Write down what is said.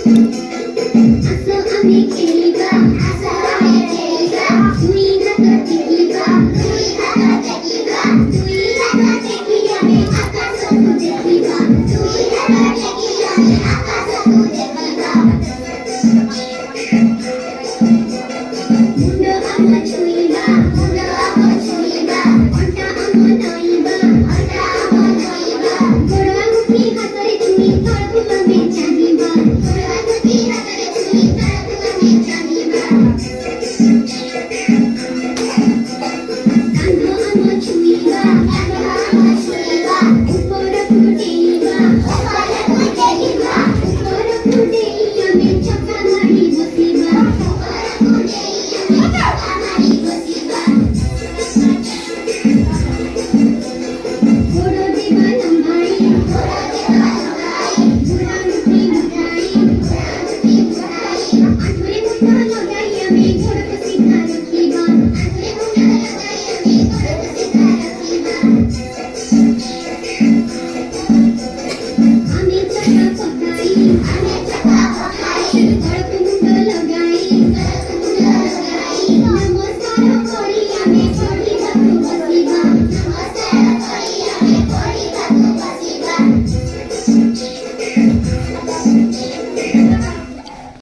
আসো আমি খেলিবা আসো আমি খেলিবা দুই হাত টেকিবা দুই হাত টেকিবা দুই হাত টেকি আমি আকাশକୁ দেখিবা দুই হাত টেকি আমি আকাশକୁ দেখিবা মুন্ড ଆମ ଛୁଇଁବା ମୁଣ୍ଡ ଆମ ଛୁଇଁବା ଅଣ୍ଟା ଆମ ନଇଁବା ଅଣ୍ଟା ଆମ ନଇଁବା ଗୋଡ଼ ଆଙ୍ଗୁଠି ହାତରେ ଛୁଇଁ ତଳକୁ ଆମେ ଚାହିଁବା ଗୋଡ଼ ଆଙ୍ଗୁଠି ହାତରେ ଛୁଇଁ ତଳକୁ ଆମେ ଚାହିଁବା କାନ୍ଧ ଆମ ଛୁଇଁବା କାନ୍ଧ ଆମ ଛୁଇଁବା ଉପରକୁ ଡେଇଁବା ଉପରକୁ ଡେଇଁବା ଉପରକୁ ଡେଇଁ ଆମେ ଚକା ମାଡ଼ି ବସିବା ଉପରକୁ ଡେଇଁ ଆମେ ଚକା ମାଡ଼ି ବସିବା ଗୋଡ଼ ଦେବା ଲମ୍ବାଇ ଗୋଡ଼ ଦେବା ଲମ୍ବାଇ ବୁଢ଼ା ମୁଠି ବୁଢ଼ାଇ ବୁଢ଼ା ମୁଠି ବୁଢ଼ାଇ ଆଣ୍ଠୁରେ ମୁଣ୍ଡ ଲଗାଇ ଆମେ ଗୋଡ଼କୁ ସିଧା ରଖିବା ଆଣ୍ଠୁରେ ମୁଣ୍ଡ ଲଗାଇ ଆମେ